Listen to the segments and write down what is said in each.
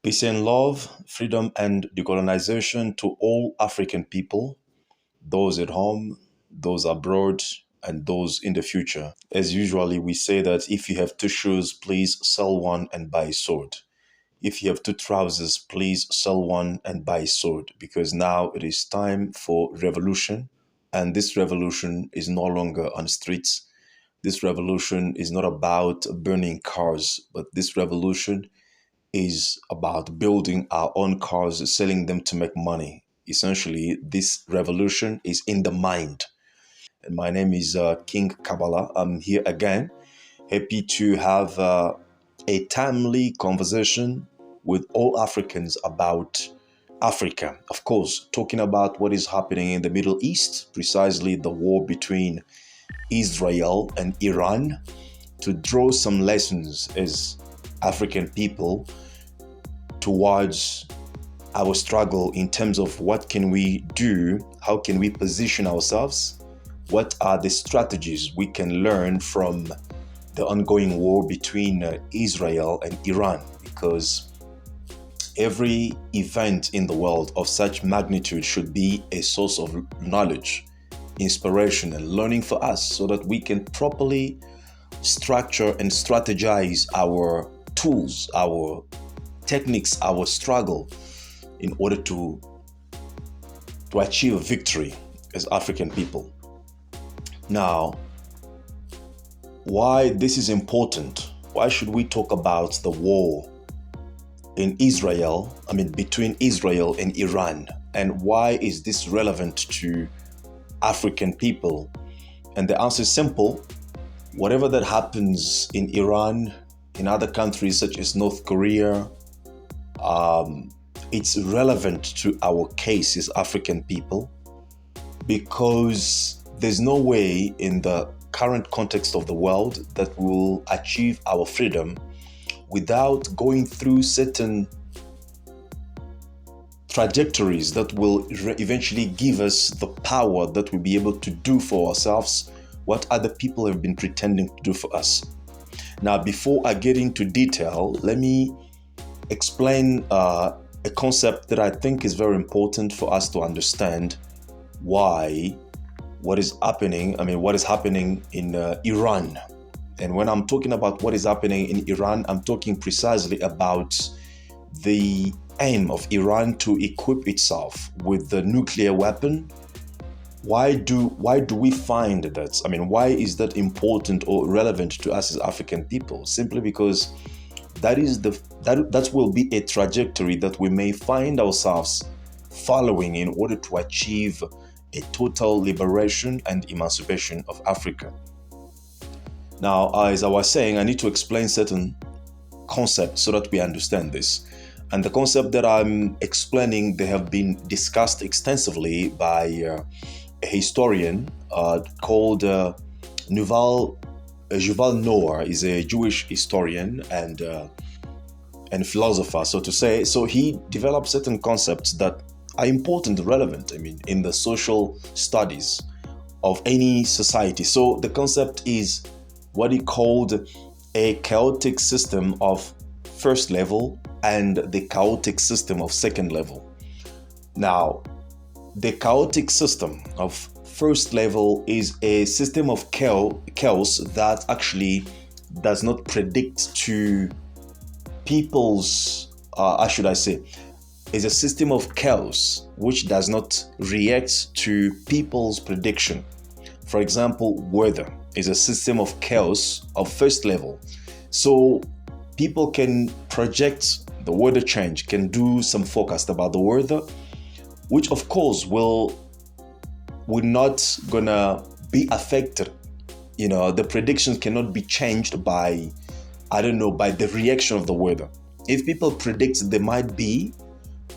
Peace and love, freedom and decolonization to all African people, those at home, those abroad, and those in the future. As usually, we say that if you have two shoes, please sell one and buy a sword. If you have two trousers, please sell one and buy a sword, because now it is time for revolution. And this revolution is no longer on streets. This revolution is not about burning cars, but this revolution is about building our own cars, selling them to make money. Essentially, this revolution is in the mind. And my name is King Kabbalah. I'm here again, happy to have a timely conversation with all Africans about Africa. Of course, talking about what is happening in the Middle East, precisely the war between Israel and Iran, to draw some lessons as African people towards our struggle in terms of what can we do, how can we position ourselves, what are the strategies we can learn from the ongoing war between Israel and Iran, because every event in the world of such magnitude should be a source of knowledge, inspiration, and learning for us so that we can properly structure and strategize our tools, our techniques, our struggle in order to achieve victory as African people. Now, why this is important? Why should we talk about the war between Israel and Iran? And why is this relevant to African people? And the answer is simple. Whatever that happens in Iran, in other countries such as North Korea, it's relevant to our case as African people, because there's no way in the current context of the world that we'll achieve our freedom without going through certain trajectories that will eventually give us the power that we'll be able to do for ourselves what other people have been pretending to do for us. Now, before I get into detail, let me explain a concept that I think is very important for us to understand what is happening in Iran. And when I'm talking about what is happening in Iran, I'm talking precisely about the aim of Iran to equip itself with the nuclear weapon. Why do we find that? Why is that important or relevant to us as African people? Simply because that will be a trajectory that we may find ourselves following in order to achieve a total liberation and emancipation of Africa. Now, as I was saying, I need to explain certain concepts so that we understand this. And the concept that I'm explaining, they have been discussed extensively by a historian called Yuval Noah. Is a Jewish historian and philosopher, so to say. So he developed certain concepts that are important, relevant, in the social studies of any society. So the concept is what he called a chaotic system of first level and the chaotic system of second level. Now, the chaotic system of first level is a system of chaos that actually does not predict to people's, is a system of chaos which does not react to people's prediction. For example, weather is a system of chaos of first level. So people can project the weather change, can do some forecast about the weather, which of course will not gonna be affected. The predictions cannot be changed by the reaction of the weather. If people predict there might be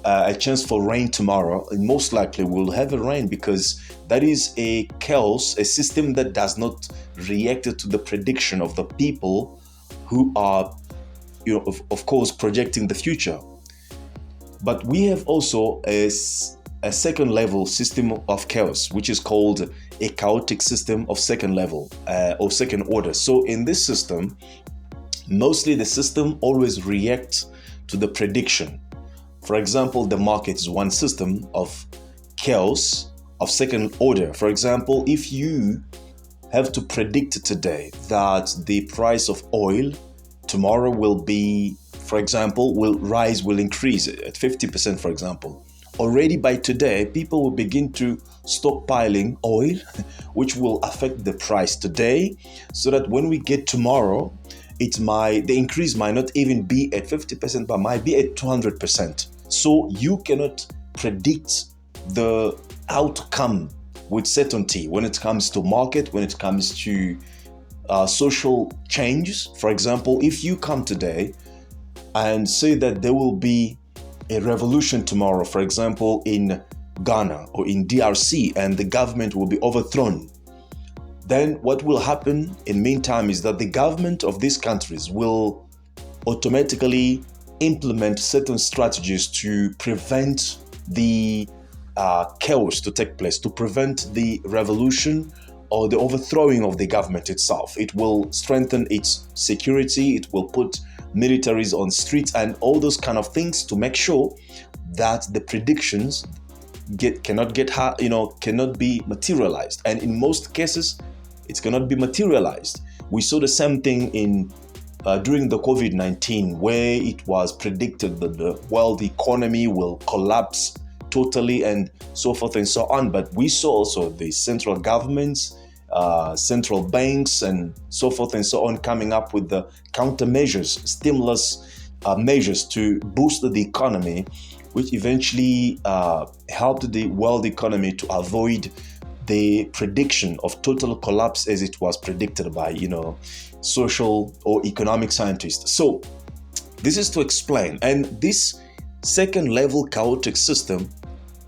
a chance for rain tomorrow, and most likely we'll have a rain, because that is a chaos, a system that does not react to the prediction of the people who are, of course, projecting the future. But we have also a second level system of chaos, which is called a chaotic system of second level or second order. So in this system, mostly the system always reacts to the prediction. For example, the market is one system of chaos of second order. For example, if you have to predict today that the price of oil tomorrow will be, for example, will rise, will increase at 50%, for example. Already by today, people will begin to stockpiling oil, which will affect the price today, so that when we get tomorrow, the increase might not even be at 50%, but might be at 200%. So you cannot predict the outcome with certainty when it comes to market, when it comes to social changes. For example, if you come today and say that there will be a revolution tomorrow, for example, in Ghana or in DRC, and the government will be overthrown, then what will happen in meantime is that the government of these countries will automatically implement certain strategies to prevent the chaos to take place, to prevent the revolution or the overthrowing of the government itself. It will strengthen its security, it will put militaries on streets and all those kind of things to make sure that the predictions cannot be materialized. And in most cases, it cannot be materialized. We saw the same thing during the COVID-19, where it was predicted that the world economy will collapse totally and so forth and so on. But we saw also the central governments, central banks and so forth and so on coming up with the countermeasures, stimulus measures to boost the economy, which eventually helped the world economy to avoid the prediction of total collapse as it was predicted by, social or economic scientists. So this is to explain. And this second level chaotic system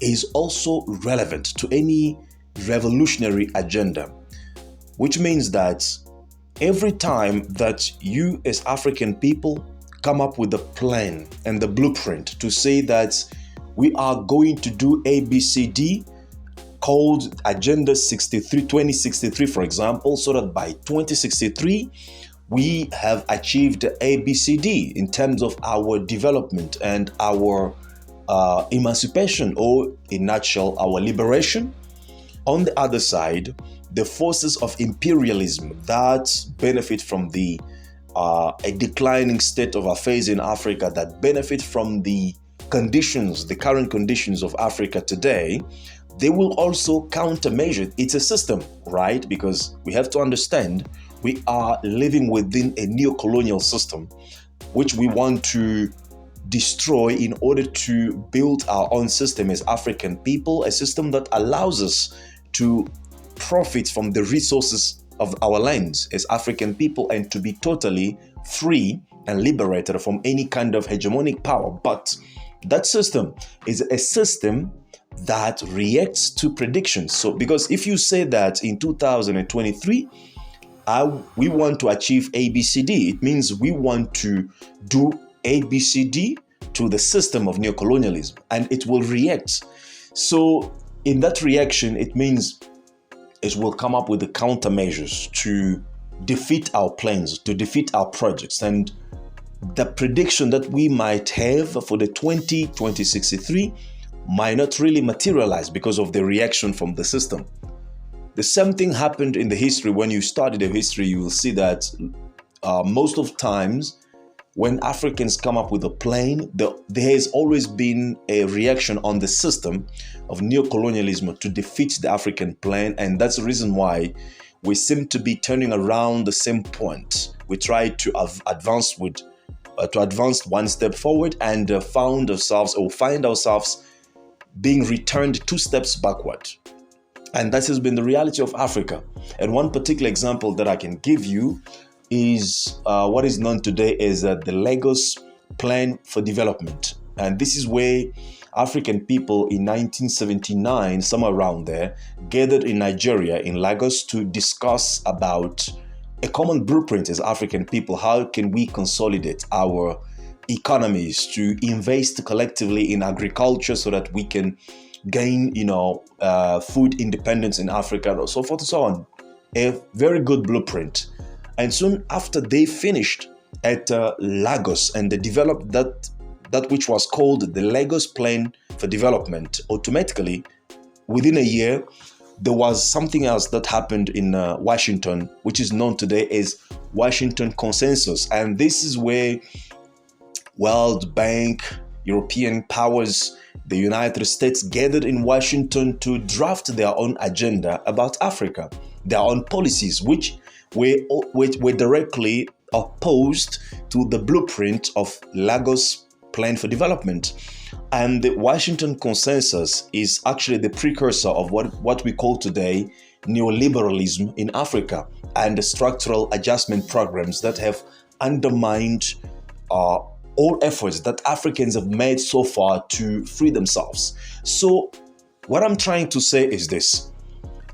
is also relevant to any revolutionary agenda, which means that every time that you as African people come up with a plan and the blueprint to say that we are going to do ABCD, called Agenda 2063, for example, so that by 2063, we have achieved ABCD in terms of our development and our emancipation, or in a nutshell, our liberation. On the other side, the forces of imperialism that benefit from a declining state of affairs in Africa, that benefit from the current conditions of Africa today, they will also countermeasure. It's a system, right? Because we have to understand we are living within a neo-colonial system, which we want to destroy in order to build our own system as African people, a system that allows us to profit from the resources of our lands as African people and to be totally free and liberated from any kind of hegemonic power. But that system is a system that reacts to predictions. So, because if you say that in 2023, we want to achieve ABCD, it means we want to do ABCD to the system of neocolonialism, and it will react. So, in that reaction, it means it will come up with the countermeasures to defeat our plans, to defeat our projects. And the prediction that we might have for the 2063 might not really materialize because of the reaction from the system. The same thing happened in the history. When you study the history, you will see that most of times when Africans come up with a plan, there has always been a reaction on the system of neocolonialism to defeat the African plan. And that's the reason why we seem to be turning around the same point. We try to advance one step forward and find ourselves being returned 2 steps backward. And that has been the reality of Africa. And one particular example that I can give you is what is known today as the Lagos Plan for Development. And this is where African people in 1979, somewhere around there, gathered in Nigeria, in Lagos, to discuss about a common blueprint as African people. How can we consolidate our economies to invest collectively in agriculture so that we can gain, food independence in Africa, and so forth and so on. A very good blueprint. And soon after they finished at Lagos and they developed that that which was called the Lagos Plan for Development. Automatically, within a year, there was something else that happened in Washington, which is known today as Washington Consensus. And this is where World Bank, European powers, the United States gathered in Washington to draft their own agenda about Africa, their own policies, which were directly opposed to the blueprint of Lagos Plan for Development. And the Washington Consensus is actually the precursor of what we call today neoliberalism in Africa, and the structural adjustment programs that have undermined all efforts that Africans have made so far to free themselves. So what I'm trying to say is this: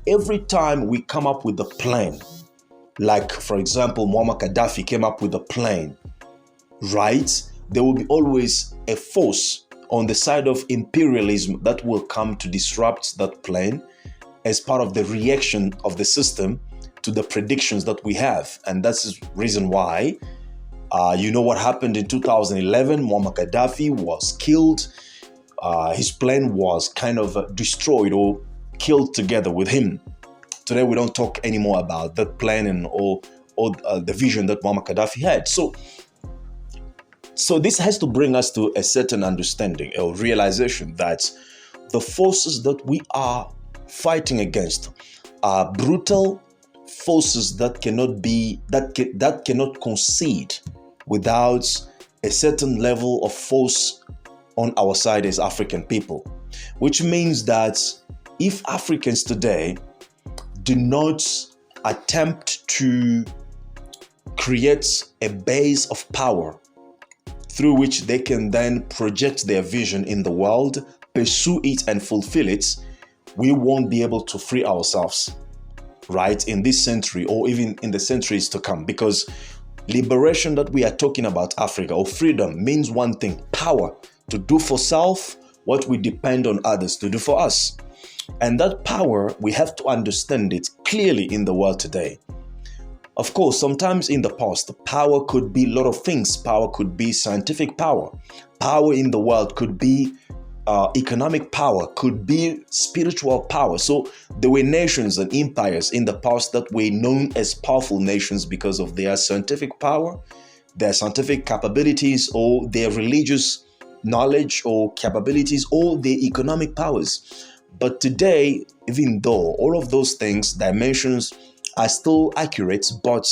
every time we come up with a plan, like for example, Muammar Gaddafi came up with a plan, right? There will be always a force on the side of imperialism that will come to disrupt that plan as part of the reaction of the system to the predictions that we have. And that's the reason why, you know what happened in 2011, Muammar Gaddafi was killed. His plan was kind of destroyed or killed together with him. Today, we don't talk anymore about that plan and all the vision that Muammar Gaddafi had. So this has to bring us to a certain understanding, a realization that the forces that we are fighting against are brutal forces that cannot concede without a certain level of force on our side as African people. Which means that if Africans today do not attempt to create a base of power through which they can then project their vision in the world, pursue it and fulfill it, we won't be able to free ourselves, right, in this century or even in the centuries to come. Because liberation that we are talking about, Africa, or freedom, means one thing: power to do for self what we depend on others to do for us. And that power, we have to understand it clearly in the world today. Of course, sometimes in the past, power could be a lot of things. Power could be scientific power. Power in the world could be economic power, could be spiritual power. So there were nations and empires in the past that were known as powerful nations because of their scientific power, their scientific capabilities, or their religious knowledge or capabilities, or their economic powers. But today, even though all of those things, dimensions, are still accurate, but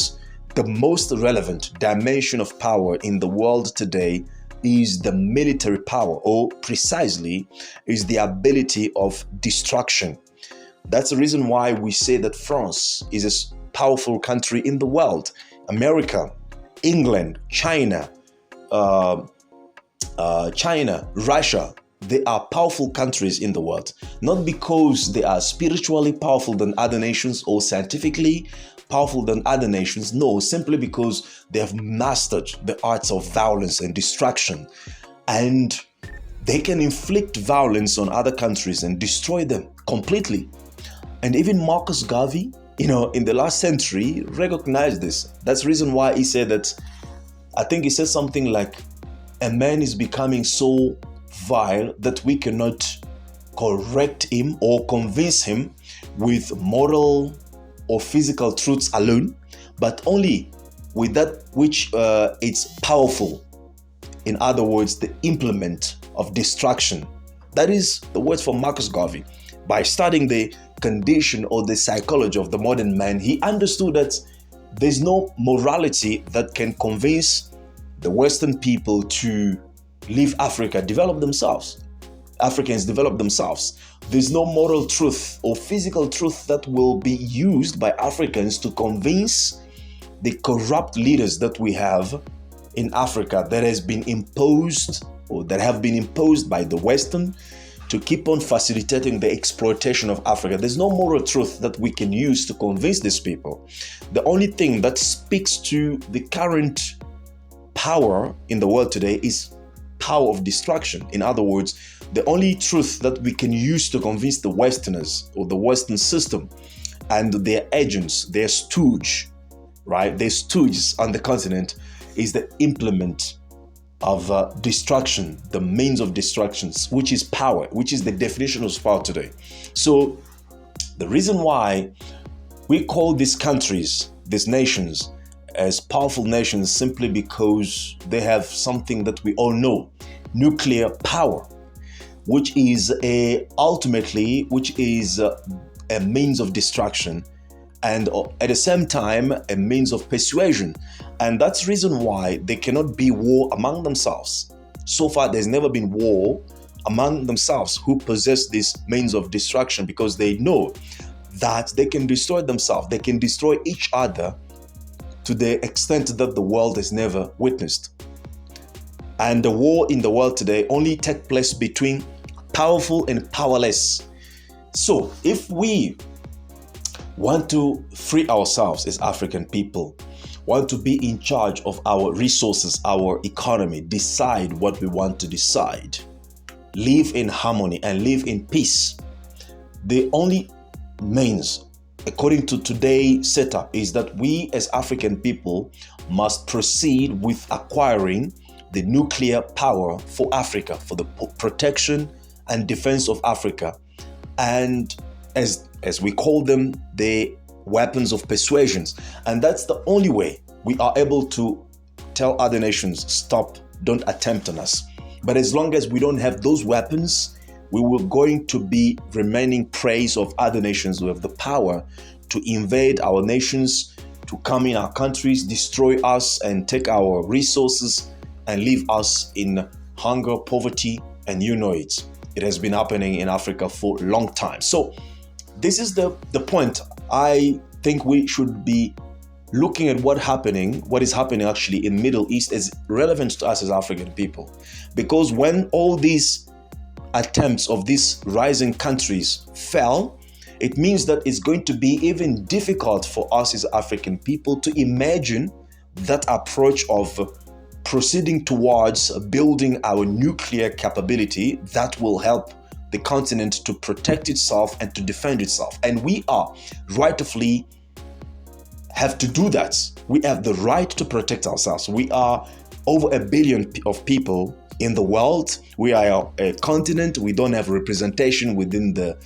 the most relevant dimension of power in the world today is the military power, or precisely is the ability of destruction. That's the reason why we say that France is a powerful country in the world. America, England, China, Russia, they are powerful countries in the world, not because they are spiritually powerful than other nations or scientifically powerful than other nations. No, simply because they have mastered the arts of violence and destruction, and they can inflict violence on other countries and destroy them completely. And even Marcus Garvey, in the last century, recognized this. That's the reason why he said that, I think he said something like, a man is becoming so vile that we cannot correct him or convince him with moral or physical truths alone, but only with that which is powerful. In other words, the implement of destruction. That is the words from Marcus Garvey. By studying the condition or the psychology of the modern man, he understood that there's no morality that can convince the Western people to leave Africa, develop themselves. Africans develop themselves. There's no moral truth or physical truth that will be used by Africans to convince the corrupt leaders that we have in Africa that has been imposed or that have been imposed by the Western to keep on facilitating the exploitation of Africa. There's no moral truth that we can use to convince these people. The only thing that speaks to the current power in the world today is power of destruction. In other words, the only truth that we can use to convince the Westerners or the Western system and their agents, their stooge, right? Their stooges on the continent is the implement of destruction, the means of destruction, which is power, which is the definition of power today. So the reason why we call these countries, these nations, as powerful nations simply because they have something that we all know, nuclear power, which is a means of destruction, and at the same time a means of persuasion. And that's the reason why there cannot be war among themselves. So far there's never been war among themselves who possess this means of destruction, because they know that they can destroy themselves, they can destroy each other to the extent that the world has never witnessed. And the war in the world today only takes place between powerful and powerless. So if we want to free ourselves as African people, want to be in charge of our resources, our economy, decide what we want to decide, live in harmony and live in peace, the only means, according to today's setup, is that we as African people must proceed with acquiring the nuclear power for Africa, for the protection and defense of Africa, and as we call them, the weapons of persuasions. And that's the only way we are able to tell other nations, stop, don't attempt on us. But as long as we don't have those weapons, we will going to be remaining prey of other nations who have the power to invade our nations, to come in our countries, destroy us and take our resources and leave us in hunger, poverty, and you know it. It has been happening in Africa for a long time. So this is the point. I think we should be looking at what is happening actually in Middle East as relevant to us as African people. Because when all these attempts of these rising countries fell, it means that it's going to be even difficult for us as African people to imagine that approach of proceeding towards building our nuclear capability that will help the continent to protect itself and to defend itself. And we are rightfully have to do that. We have the right to protect ourselves. We are over 1 billion of people in the world. We are a continent. We don't have representation within the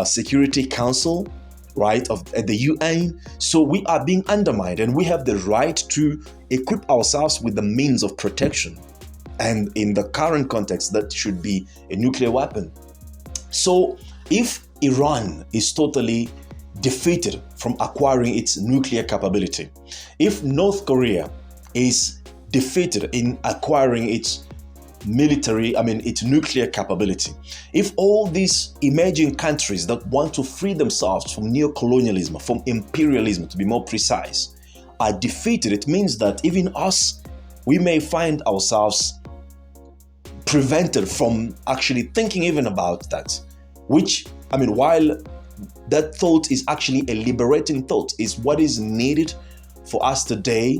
Security Council, right, at the UN. So we are being undermined, and we have the right to equip ourselves with the means of protection. And in the current context, that should be a nuclear weapon. So if Iran is totally defeated from acquiring its nuclear capability, if North Korea is defeated in acquiring its its nuclear capability, if all these emerging countries that want to free themselves from neocolonialism, from imperialism to be more precise, are defeated, it means that even us, we may find ourselves prevented from actually thinking even about that, which, while that thought is actually a liberating thought, is what is needed for us today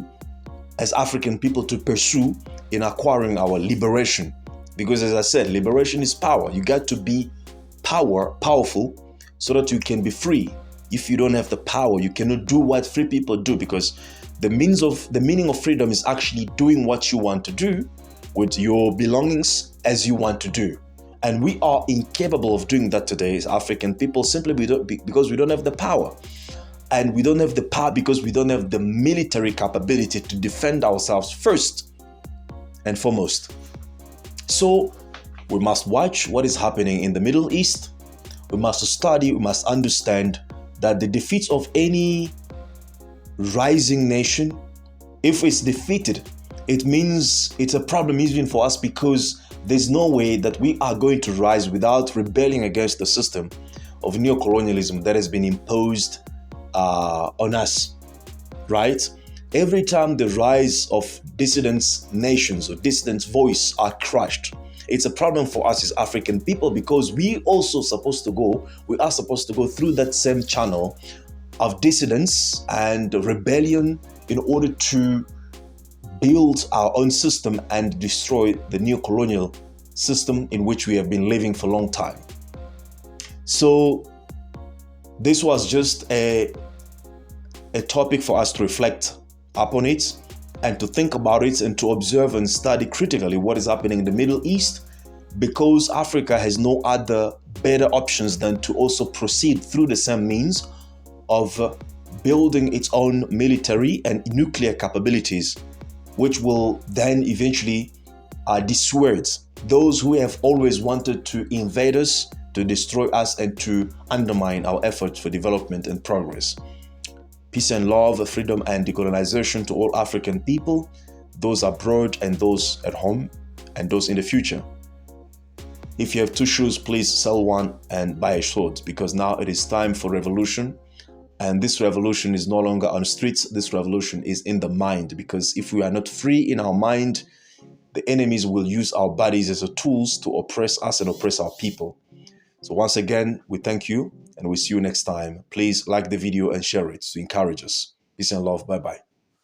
as African people to pursue in acquiring our liberation. Because as I said, liberation is power. You got to be powerful so that you can be free. If you don't have the power, you cannot do what free people do, because the meaning of freedom is actually doing what you want to do with your belongings as you want to do. And we are incapable of doing that today as African people, simply because we don't have the power. And we don't have the power because we don't have the military capability to defend ourselves first and foremost. So we must watch what is happening in the Middle East. We must study, we must understand that the defeat of any rising nation, if it's defeated, it means it's a problem even for us, because there's no way that we are going to rise without rebelling against the system of neocolonialism that has been imposed on us, right? Every time the rise of dissident nations or dissident voice are crushed, it's a problem for us as African people, because we are supposed to go through that same channel of dissidence and rebellion in order to build our own system and destroy the neocolonial system in which we have been living for a long time. So this was just a topic for us to reflect upon it and to think about it and to observe and study critically what is happening in the Middle East, because Africa has no other better options than to also proceed through the same means of building its own military and nuclear capabilities, which will then eventually dissuade those who have always wanted to invade us, to destroy us, and to undermine our efforts for development and progress. Peace and love, freedom and decolonization to all African people, those abroad and those at home, and those in the future. If you have two shoes, please sell one and buy a sword, because now it is time for revolution. And this revolution is no longer on the streets. This revolution is in the mind, because if we are not free in our mind, the enemies will use our bodies as a tools to oppress us and oppress our people. So once again, we thank you and we see you next time. Please like the video and share it to encourage us. Peace and love. Bye-bye.